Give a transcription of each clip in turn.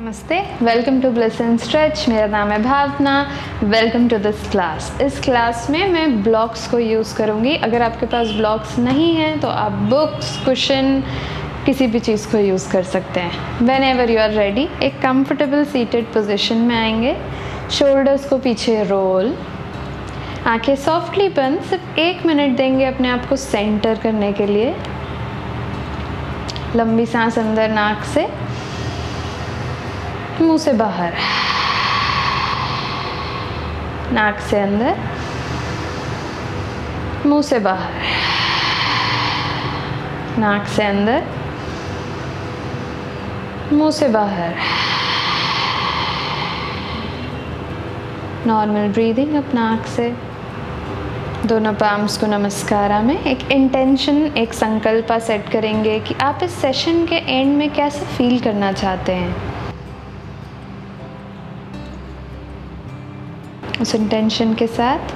नमस्ते, welcome to Bliss and Stretch. मेरा नाम है Bhavna. Welcome to this class. इस क्लास में मैं ब्लॉक्स को यूज़ करूँगी। अगर आपके पास ब्लॉक्स नहीं हैं तो आप बुक्स, कुशन, किसी भी चीज़ को यूज़ कर सकते हैं। Whenever you are ready, एक कंफर्टेबल सीटेड पोजिशन में आएंगे। शोल्डर्स को पीछे रोल, आंखें सॉफ्टली बंद। सिर्फ 1 मिनट देंगे अपने आप को सेंटर करने के लिए। लंबी सांस अंदर नाक से, मुंह से बाहर, नाक से अंदर, मुंह से बाहर, नाक से अंदर, मुंह से बाहर। नॉर्मल ब्रीदिंग अप नाक से। दोनों पाम्स को नमस्कारा में एक इंटेंशन, एक संकल्पा सेट करेंगे कि आप इस सेशन के एंड में कैसे फील करना चाहते हैं। उस इंटेंशन के साथ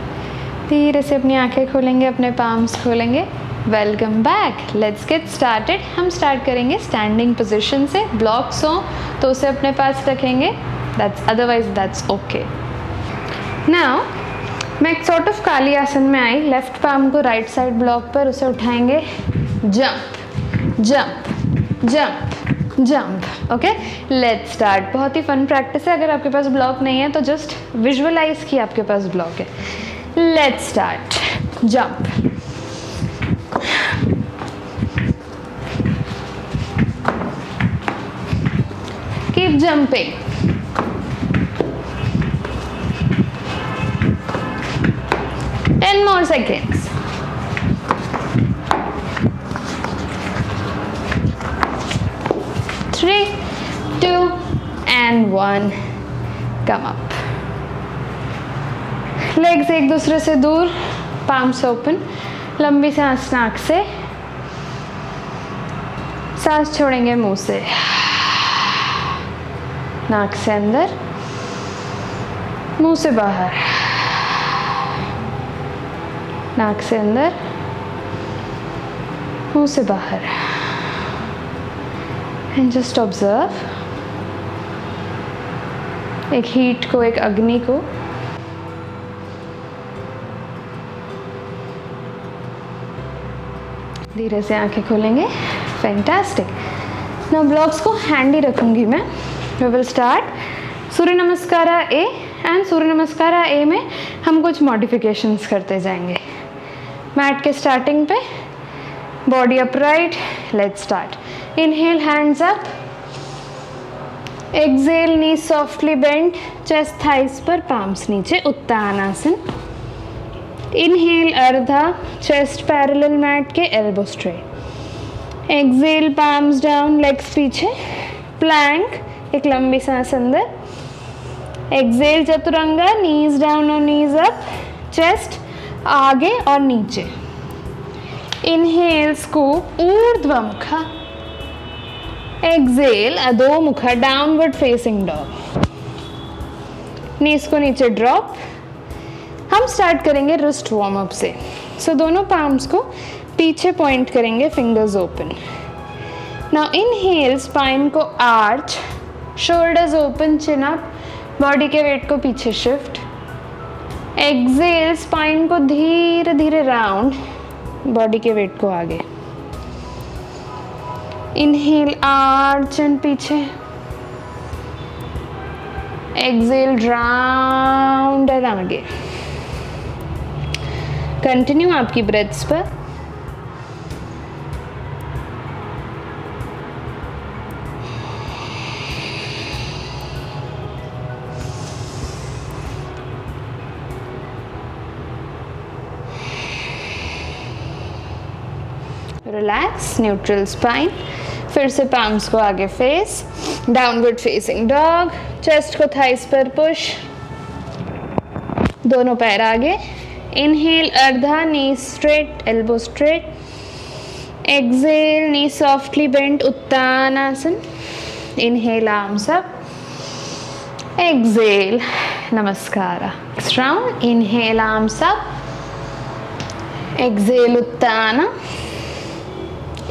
धीरे से अपनी आंखें खोलेंगे, अपने पाम्स खोलेंगे। Welcome back, let's get started. हम स्टार्ट करेंगे स्टैंडिंग पोजीशन से। ब्लॉक्स हो तो उसे अपने पास रखेंगे, अदरवाइज दैट्स ओके। नाउ मैं एक सॉर्ट ऑफ काली आसन में आई। लेफ्ट पाम को राइट साइड ब्लॉक पर, उसे उठाएंगे। Jump jump jump jump. Okay, let's start. बहुत ही फन प्रैक्टिस है। अगर आपके पास ब्लॉक नहीं है तो जस्ट विजुअलाइज कि आपके पास ब्लॉक है। Let's start. Jump, keep jumping, 10 more seconds. 3, 2 and 1. Come up. Legs एक दूसरे से दूर, पाम्स ओपन। लंबी सांस नाक से, सांस छोड़ेंगे मुंह से। नाक से अंदर, मुंह से बाहर। नाक से अंदर, मुंह से बाहर। एंड जस्ट ऑब्जर्व एक हीट को, एक अग्नि को। धीरे से आंखें खोलेंगे। फैंटास्टिक। ना ब्लॉक्स को हैंडी रखूंगी मैं। We will start Surya Namaskar A, and Surya Namaskar A में हम कुछ मॉडिफिकेशंस करते जाएंगे। मैट के स्टार्टिंग पे body upright. Let's start. Inhale, hands up. Exhale, knee softly bent, chest thighs पर, पाम्स नीचे, उत्तानासन। इनहेल अर्धा, चेस्ट पैरेलल मैट के, elbow straight. Exhale, palms down, legs पीछे, प्लैंक। एक लंबी सांस अंदर। एक्सेल चतुरंगा, नीज डाउन और नीज अप, चेस्ट आगे और नीचे। Inhale scoop, Urdhvamukha. Exhale Adhomukha, downward facing dog. Knees को नीचे ड्रॉप। हम स्टार्ट करेंगे रिस्ट वार्म अप से। सो दोनों पाम्स को पीछे पॉइंट करेंगे, fingers open. Now inhale, spine को arch, shoulders open, chin up, body के वेट को पीछे शिफ्ट। एक्सेल, स्पाइन को धीरे धीरे राउंड, बॉडी के वेट को आगे। इनहेल, आर्च एंड पीछे। एक्सेल, राउंड एंड आगे। कंटिन्यू आपकी ब्रेथ्स पर। Relax, neutral spine. फिर से पाम्स को आगे face, downward facing dog. Chest को थाइस पर पुश, दोनों पैर आगे। Inhale Ardha, knee straight, elbow straight. Exhale, knee softly bent, Uttanasana. Inhale, arms up. Exhale, Namaskar. Next round. Inhale, arms up. Exhale, Uttana.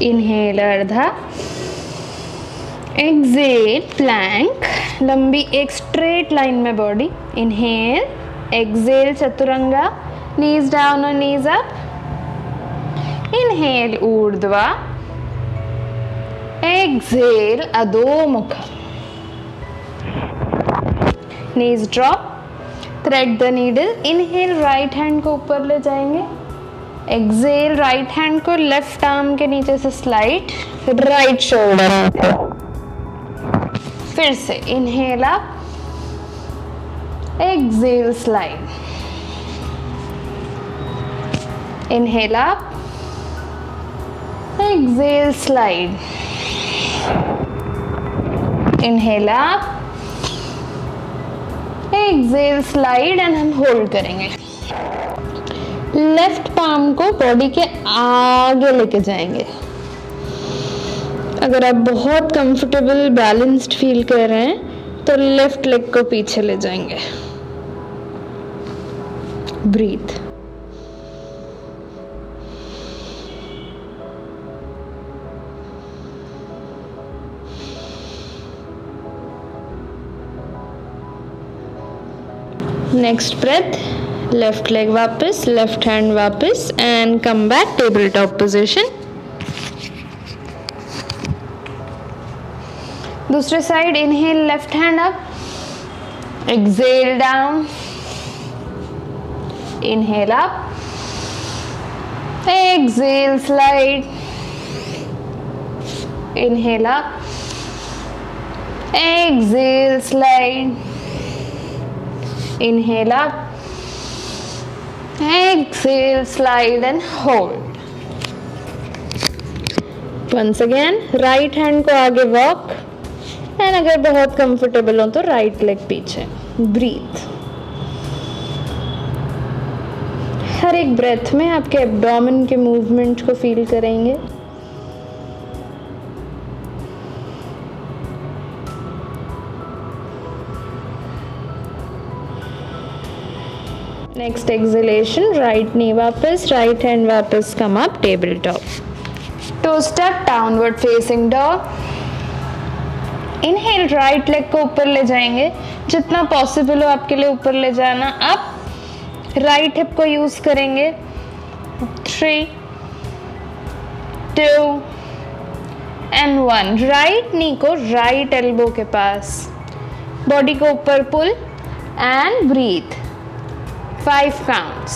Inhale Ardha, exhale plank, लंबी एक स्ट्रेट लाइन में body. Inhale, exhale Chaturanga, knees down or knees up. Inhale Urdhva, exhale Adhomukha. Knees drop, thread the needle. Inhale right hand को ऊपर ले जाएंगे. Exhale right hand को left arm के नीचे से slide, right shoulder ऊपर. फिर से inhale up, exhale slide. Inhale up, exhale slide. Inhale up, exhale slide and हम होल्ड करेंगे. लेफ्ट पाम को बॉडी के आगे लेके जाएंगे. अगर आप बहुत कंफर्टेबल बैलेंस्ड फील कर रहे हैं तो लेफ्ट लेग को पीछे ले जाएंगे. Breathe. Next breath, left leg वापस, लेफ्ट हैंड वापस and come back table top position. दूसरे side, inhale left hand up, exhale down, inhale up, exhale slide, inhale up, exhale slide, inhale up, exhale slide and hold. Once again right hand को आगे walk and अगर बहुत comfortable हो तो right leg पीछे. Breathe. हर एक breath में आपके abdomen के movement को feel करेंगे. नेक्स्ट एक्सहेलेशन, राइट नी वापस, राइट हैंड वापस, come up table top. Toe step downward facing dog. Inhale right leg को ऊपर ले जाएंगे, जितना पॉसिबल हो आपके लिए ऊपर ले जाना. अप राइट हिप को यूज करेंगे. 3, 2 एंड 1. राइट नी को राइट एल्बो के पास, बॉडी को ऊपर pull and breathe. 5 counts.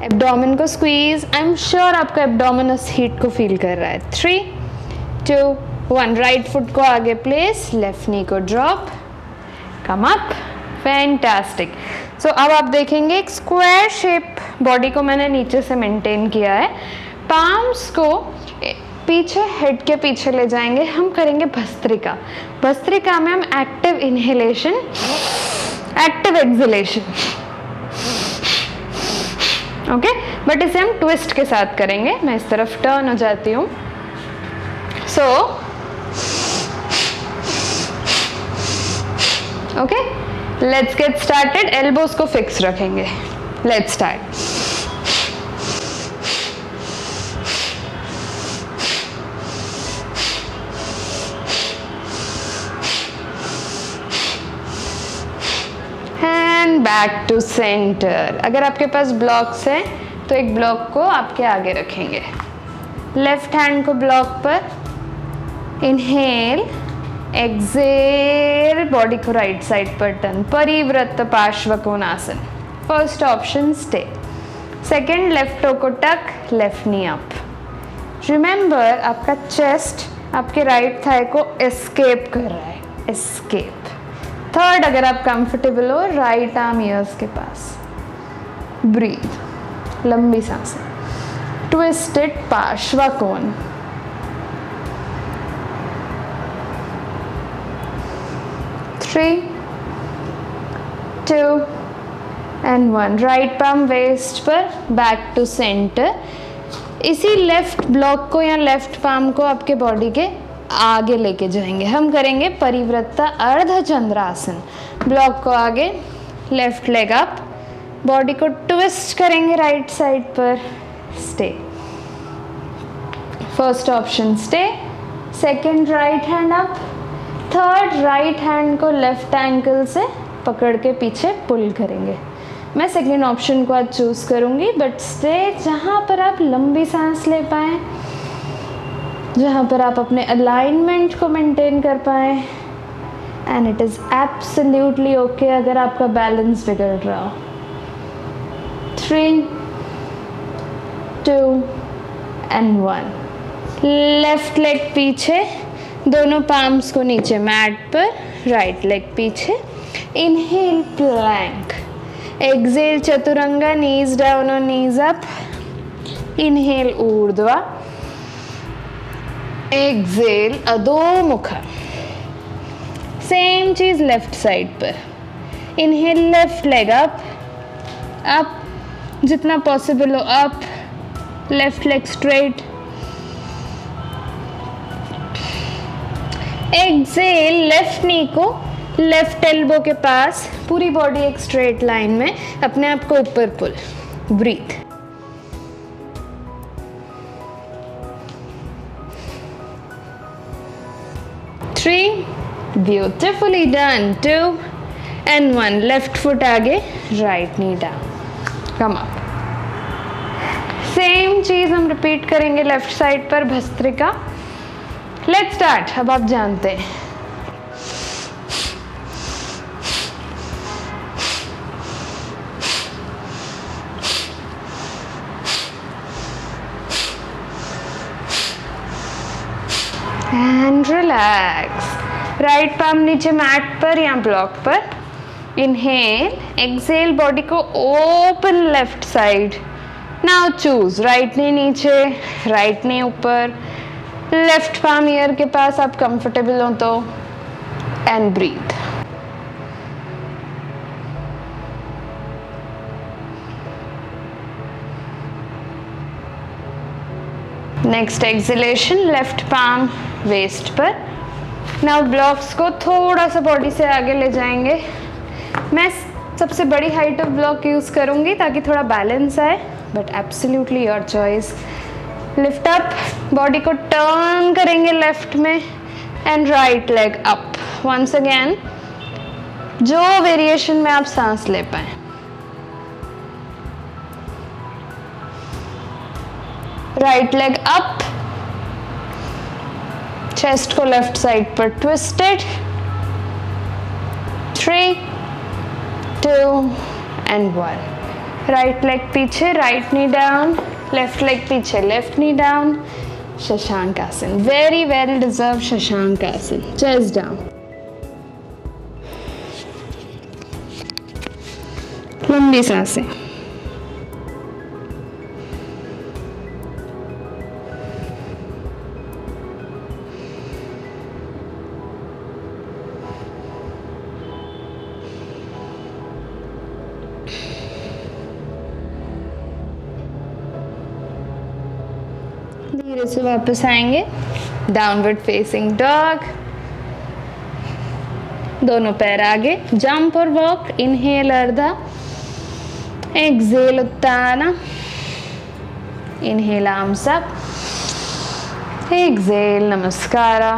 Abdomen को स्क्वीज. आई एम श्योर आपका एब्डोमिनस हीट को फील कर रहा है. 3, 2, 1. राइट फुट को आगे प्लेस, लेफ्ट नी को ड्रॉप, कम अप. फैंटास्टिक. सो अब आप देखेंगे एक स्क्वायर शेप बॉडी को मैंने नीचे से मेंटेन किया है. पाम्स को पीछे, हेड के पीछे ले जाएंगे. हम करेंगे भस्त्रिका. भस्त्रिका में हम active inhalation, active exhalation, okay. But इसे हम ट्विस्ट के साथ करेंगे. मैं इस तरफ टर्न हो जाती हूँ. So okay, let's get started. Elbows को फिक्स रखेंगे. Let's start. Back to centre. अगर आपके पास ब्लॉक्स हैं तो एक ब्लॉक को आपके आगे रखेंगे. लेफ्ट हैंड को ब्लॉक पर, इनहेल, एक्सेल, बॉडी को राइट साइड पर turn. Parivrtta Parsva Konasana. First option stay. Second, left toe को tuck, left knee up. Remember आपका चेस्ट आपके राइट थाई को एस्केप कर रहा है. एस्केप. थर्ड, अगर आप कंफर्टेबल हो, राइट आर्म ईयर्स के पास. ब्रीथ. लंबी सांसें. Twisted Parsvakona. 3, 2 and 1. Right palm waist पर, बैक टू सेंटर. इसी लेफ्ट ब्लॉक को या लेफ्ट पाम को आपके बॉडी के आगे लेके जाएंगे. हम करेंगे परिवृत्ता अर्धचंद्रासन. ब्लॉक को आगे, लेफ्ट लेग अप, बॉडी को ट्विस्ट करेंगे राइट साइड पर. Stay. First option stay. Second right hand up, third right hand को लेफ्ट एंकल से पकड़ के पीछे पुल करेंगे। मैं सेकेंड ऑप्शन को आज चूज़ करूँगी, बट स्टे जहाँ पर आप लंबी सांस ले पाएँ, जहाँ पर आप अपने अलाइनमेंट को मेंटेन कर पाएँ। And it is absolutely okay अगर आपका बैलेंस बिगड़ रहा हो। 3, 2 एंड 1। लेफ्ट लेग पीछे, दोनों पाम्स को नीचे मैट पर, राइट लेग पीछे। Inhale plank, exhale Chaturanga, knees down और knees up. Inhale Urdhva, exhale Adhomukha. Same चीज लेफ्ट साइड पर। Inhale left leg up, up जितना पॉसिबल हो up, left leg straight. Exhale left knee को लेफ्ट एल्बो के पास, पूरी बॉडी एक स्ट्रेट लाइन में, अपने आप को ऊपर pull. Breathe. Three, beautifully done. 2 and 1। Left foot आगे, right knee down, come up. Same चीज हम रिपीट करेंगे लेफ्ट साइड पर, भस्त्रिका। Let's start. अब आप जानते हैं, एंड रिलैक्स। राइट पाम नीचे मैट पर या ब्लॉक पर। इनहेल, एक्सेल बॉडी को open left side. Now choose, right knee नीचे, राइट नी ऊपर, लेफ्ट पाम ईयर के पास आप कंफर्टेबल हो तो। And breathe. Next exhalation, left palm waist पर। नाउ ब्लॉक्स को थोड़ा सा बॉडी से आगे ले जाएंगे। मैं सबसे बड़ी हाइट ऑफ ब्लॉक यूज़ करूँगी ताकि थोड़ा बैलेंस आए, but absolutely your choice. Lift up, body को टर्न करेंगे लेफ्ट में and right leg up. Once again, जो वेरिएशन में आप सांस ले पाए। राइट लेग अप, चेस्ट को लेफ्ट साइड पर ट्विस्टेड। 3, 2 एंड 1। राइट लेग पीछे, right knee down, left leg पीछे, left knee down. Shashank asana, very well deserve Shashank आसन। चेस्ट डाउन, लंबी सांसें। धीरे से वापस आएंगे, डाउनवर्ड फेसिंग डॉग। दोनों पैर आगे, जंप और walk. Inhale Ardha, exhale Uttana. Inhale arms up, exhale Namaskar.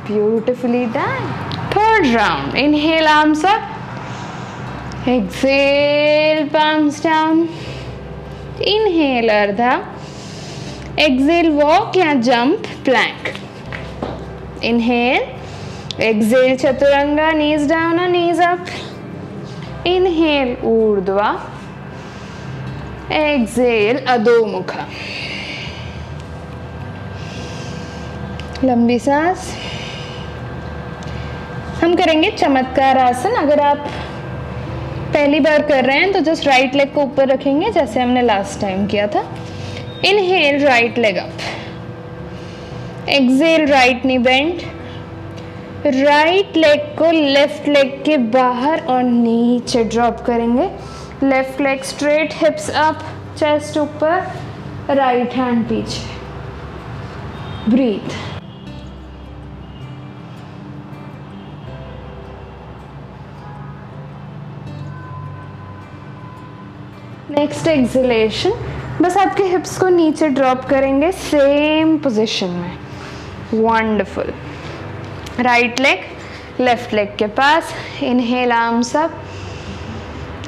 Beautifully done. Third round, inhale arms up, exhale palms down. Inhale Ardha, exhale walk या jump plank. Inhale, exhale Chaturanga, knees down और knees up. Inhale Urdhva, exhale Adhomukha. लंबी सांस। हम करेंगे चमत्कार आसन। अगर आप पहली बार कर रहे हैं तो जस्ट राइट लेग को ऊपर रखेंगे जैसे हमने लास्ट टाइम किया था। Inhale, right leg up, exhale right knee bend. Right leg को लेफ्ट लेग के बाहर और नीचे ड्रॉप करेंगे। Left leg straight, hips up, chest ऊपर, राइट हैंड पीछे। ब्रीथ। नेक्स्ट एक्सलेशन, बस आपके हिप्स को नीचे ड्रॉप करेंगे सेम पोजीशन में। Wonderful. Right leg left leg के पास, inhale arms up,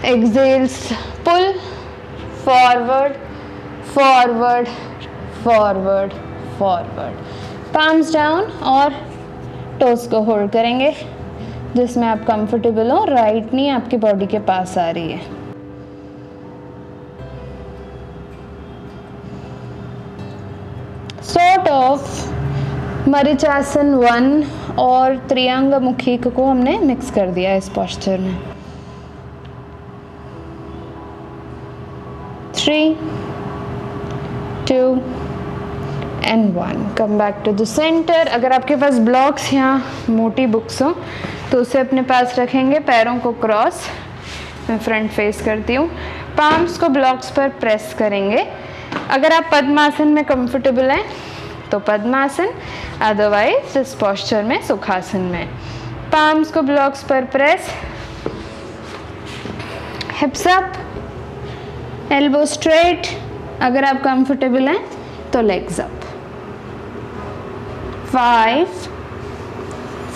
exhales pull forward forward forward forward, palms down और टोस को होल्ड करेंगे जिसमें आप कंफर्टेबल हो। राइट नी आपकी बॉडी के पास आ रही है। सॉर्ट ऑफ मरीचासन 1 और त्रियांग मुखी को हमने मिक्स कर दिया इस पोस्चर में। 3 2 and 1, come back to the center। अगर आपके पास ब्लॉक्स या मोटी बुक्स हो तो उसे अपने पास रखेंगे, पैरों को क्रॉस, मैं फ्रंट फेस करती हूँ, पाम्स को ब्लॉक्स पर प्रेस करेंगे। अगर आप पद्मासन में कंफर्टेबल हैं तो पद्मासन, अदरवाइज इस पोस्चर में सुखासन में। पाम्स को ब्लॉक्स पर प्रेस, हिप्स अप, एल्बो स्ट्रेट। अगर आप कंफर्टेबल हैं तो लेग्स अप। 5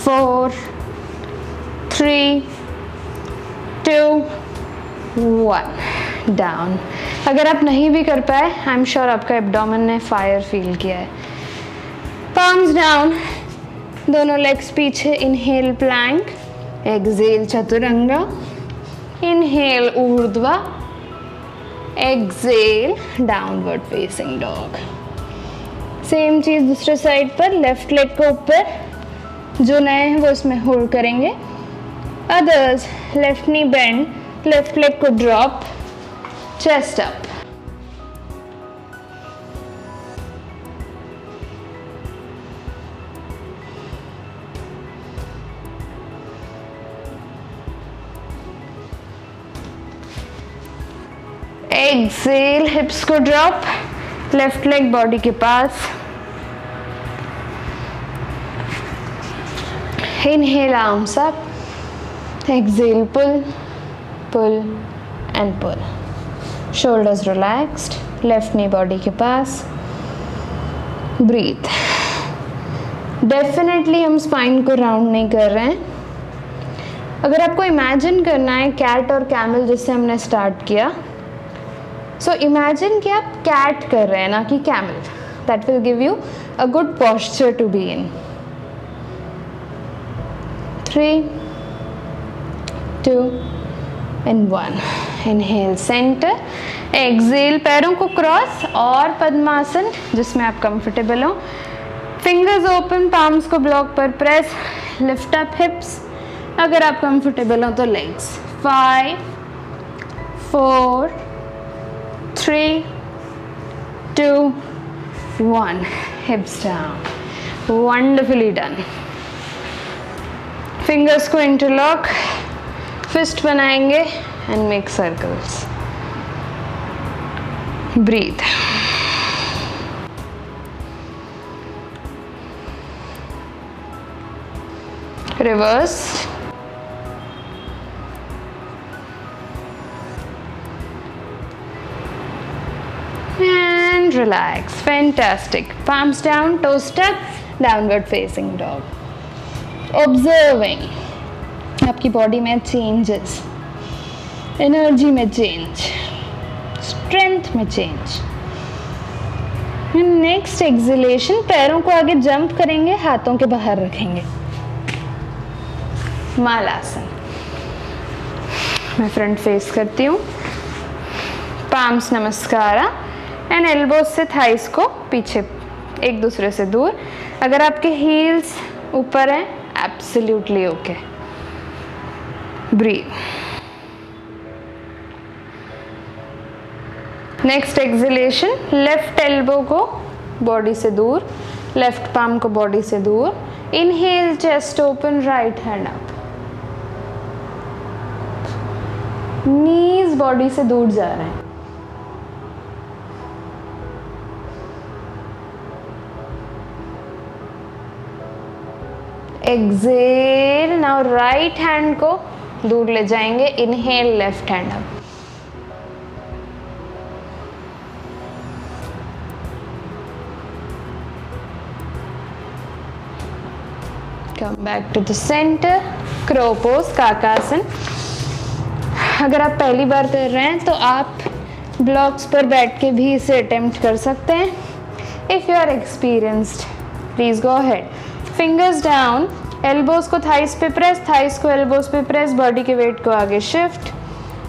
4 3 2 1 डाउन। अगर आप नहीं भी कर पाए, आई एम श्योर आपका एब्डोमेन ने फायर फील किया है। पाम्स डाउन, दोनों लेग्स पीछे, inhale plank, exhale Chaturanga, inhale Urdhva, exhale downward facing dog. Same चीज दूसरे साइड पर, लेफ्ट लेग को ऊपर, जो नए हैं वो इसमें होल्ड करेंगे। Others left knee bend, left leg को drop, chest up. Exhale, hips को ड्रॉप, लेफ्ट लेग बॉडी के पास। Inhale arms up, exhale pull pull and pull, shoulders relaxed, left knee body के पास। ब्रीथ। डेफिनेटली हम spine को round नहीं कर रहे हैं। अगर आपको इमेजिन करना है कैट और कैमल जिससे हमने स्टार्ट किया, सो इमेजिन कि आप कैट कर रहे हैं ना कि camel. That will give you a good posture to be in. 3 2 and 1। Inhale centre, exhale पैरों को क्रॉस और पद्मासन जिसमें आप कंफर्टेबल हो। फिंगर्स ओपन, पाम्स को ब्लॉक पर प्रेस, लिफ्ट अप हिप्स। अगर आप कंफर्टेबल हो तो legs. 5 4 3 2 1, hips down. Wonderfully done. Fingers को इंटरलॉक, फिस्ट बनाएंगे and make circles. Breathe. Reverse. And relax. Fantastic. Palms down, toes stuck, downward facing dog. Observing आपकी body में changes, energy में change, strength में चेंज। नेक्स्ट एक्सहेलेशन, पैरों को आगे jump करेंगे, हाथों के बाहर रखेंगे, मालासन। मैं फ्रंट फेस करती हूँ, पाम्स नमस्कारा एंड एल्बोज से थाइस को पीछे एक दूसरे से दूर। अगर आपके हील्स ऊपर हैं, absolutely okay. Breathe. Next exhalation, left elbow को बॉडी से दूर, लेफ्ट पाम को बॉडी से दूर। Inhale chest open, right hand up, knees body से दूर जा रहे हैं। एक्सहेल, नाउ राइट हैंड को दूर ले जाएंगे। Inhale left hand up, come back to the centre, crow pose, Kakasana. अगर आप पहली बार कर रहे हैं तो आप ब्लॉक्स पर बैठ के भी इसे अटेम्प्ट कर सकते हैं। If you are experienced please go ahead. Fingers down, elbows को थाइस पे प्रेस, थाइस को एल्बोज पे प्रेस, बॉडी के वेट को आगे shift,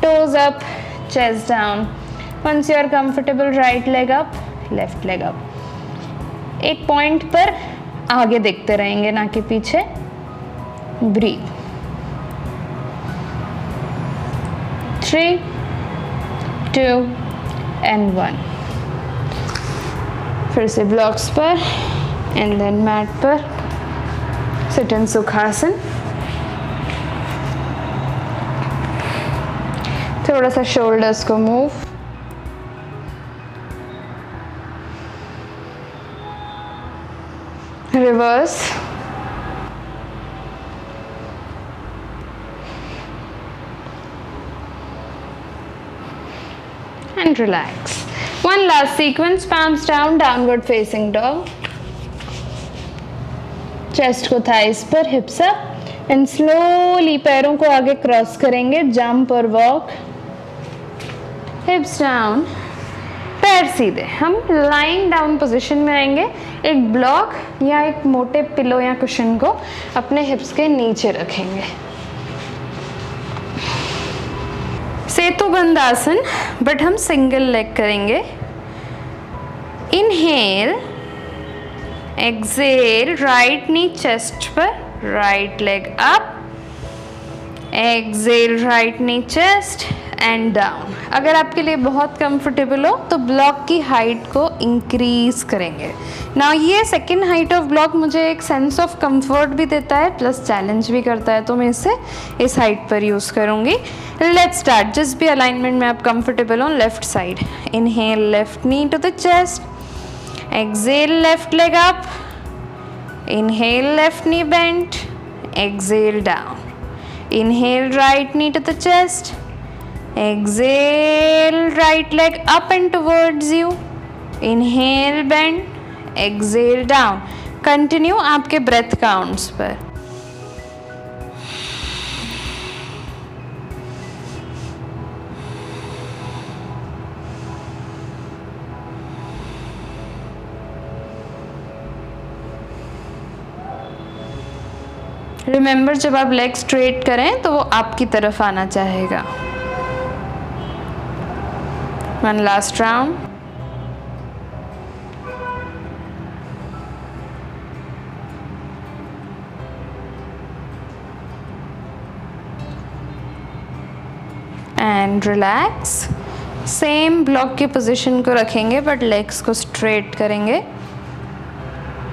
toes up, chest down. Once you are comfortable, right leg up, left leg up. एक point पर आगे देखते रहेंगे, ना कि पीछे। ब्रीथ। 3, 2 and 1। फिर से ब्लॉक्स पर एंड देन मैट पर, सिट इन सुखासन। थोड़ा सा शोल्डर्स को move, reverse, and relax. One last sequence, palms down, downward facing dog. Chest को thighs पर, hips up and slowly पैरों को आगे क्रॉस करेंगे, jump और walk, hips down, पैर सीधे। हम lying down पोजिशन में आएंगे। एक ब्लॉक या एक मोटे पिलो या कुशन को अपने हिप्स के नीचे रखेंगे। सेतुबंद आसन, बट हम सिंगल लेग करेंगे। Inhale, exhale, right knee chest पर, right leg up, exhale, right knee chest and down. अगर आपके लिए बहुत कंफर्टेबल हो तो ब्लॉक की हाइट को इंक्रीज करेंगे। ना ये सेकेंड हाइट ऑफ ब्लॉक मुझे एक सेंस ऑफ कंफर्ट भी देता है प्लस चैलेंज भी करता है, तो मैं इसे इस हाइट पर यूज़ करूँगी। Let's start. जिस भी अलाइनमेंट में आप कंफर्टेबल हो, left side. Inhale, left knee to the chest, exhale, left leg up, inhale, left knee bent, exhale, down, inhale, right knee to the chest, exhale, right leg up and towards you, inhale, bend, exhale, down. Continue आपके breath counts पर. Remember, जब आप leg straight करें तो वो आपकी तरफ आना चाहेगा. One last round. And relax. Same block की पोजीशन को रखेंगे बट लेग्स को स्ट्रेट करेंगे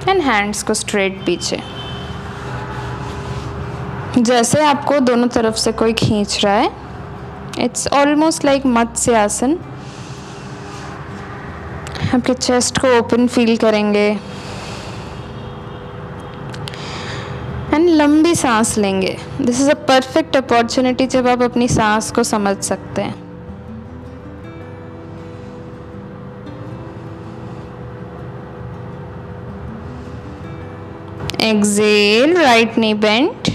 एंड हैंड्स को स्ट्रेट पीछे. जैसे आपको दोनों तरफ से कोई खींच रहा है. इट्स ऑलमोस्ट लाइक मत्स्य आसन. आपके चेस्ट को ओपन फील करेंगे एंड लंबी सांस लेंगे. This is a perfect opportunity जब आप अपनी सांस को समझ सकते हैं. Exhale, right knee bent,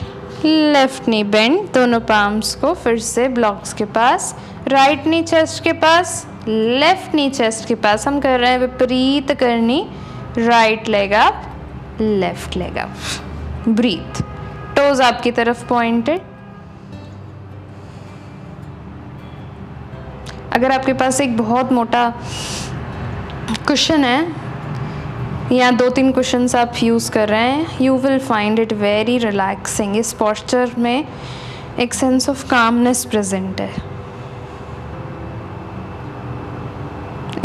left knee bend. दोनों पाम्स को फिर से ब्लॉक्स के पास, राइट नी चेस्ट के पास, लेफ्ट नी चेस्ट के पास. हम कर रहे हैं Viparita Karani. Right leg up, left leg up. Breathe. Toes आपकी तरफ पॉइंटेड. अगर आपके पास एक बहुत मोटा कुशन है या 2-3 कुशन्स आप यूज़ कर रहे हैं, you will find it very relaxing. इस पोस्चर में एक सेंस ऑफ कामनेस प्रेजेंट है.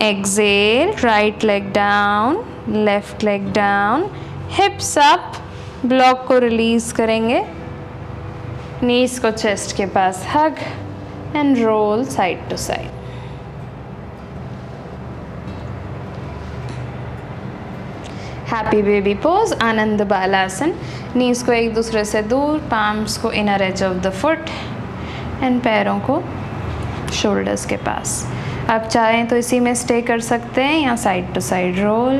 Exhale, right leg down, left leg down, hips up. Block को रिलीज करेंगे. नीज को चेस्ट के पास hug and roll side to side. Happy baby pose, Ananda Balasana. Knees को एक दूसरे से दूर, पाम्स को inner edge of the foot and पैरों को शोल्डर्स के पास. आप चाहें तो इसी में स्टे कर सकते हैं या side to side roll.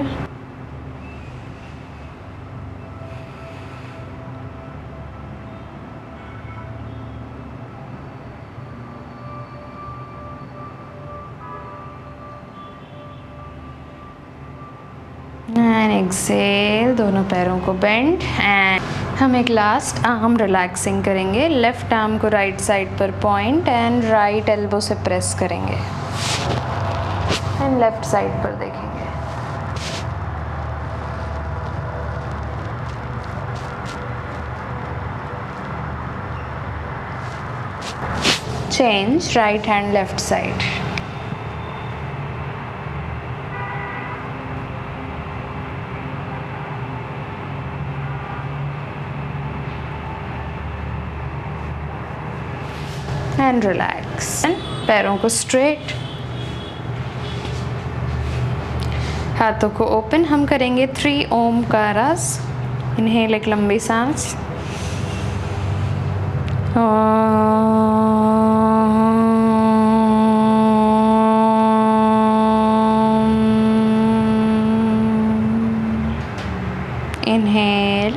And exhale, दोनों पैरों को बेंड एंड हम एक लास्ट आर्म रिलैक्सिंग करेंगे। लेफ्ट आर्म को राइट साइड पर पॉइंट एंड राइट एल्बो से प्रेस करेंगे एंड लेफ्ट साइड पर देखेंगे। Change right hand left side. And relax. पैरों को स्ट्रेट, हाथों को ओपन। हम करेंगे 3 ओमकारास। इनहेल, एक लंबी सांस। Inhale,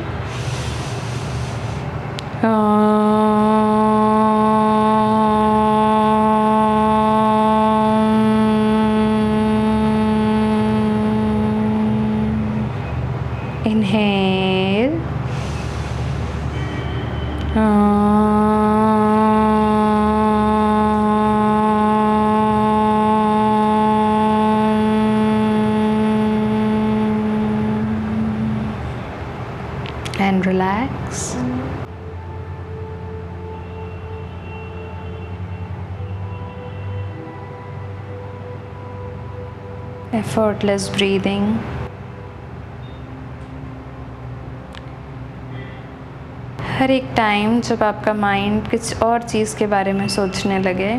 inhale, and relax. Effortless breathing. हर एक टाइम जब आपका माइंड कुछ और चीज़ के बारे में सोचने लगे,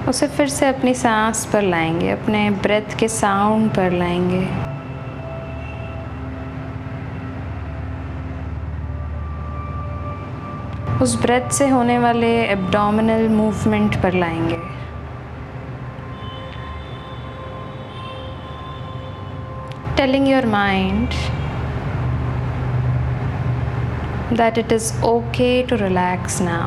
उसे फिर से अपनी सांस पर लाएंगे, अपने ब्रेथ के साउंड पर लाएंगे। उस ब्रेथ से होने वाले एब्डोमिनल मूवमेंट पर लाएंगे। Telling your mind that it is okay to relax now.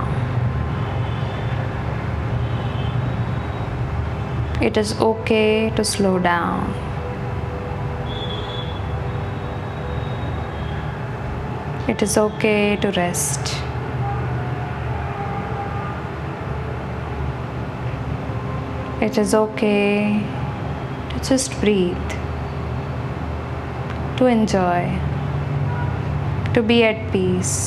It is okay to slow down. It is okay to rest. It is okay to just breathe, to enjoy, to be at peace.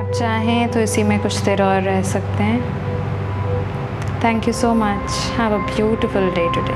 चाहें तो इसी में कुछ देर और रह सकते हैं। Thank you so much. Have a beautiful day today.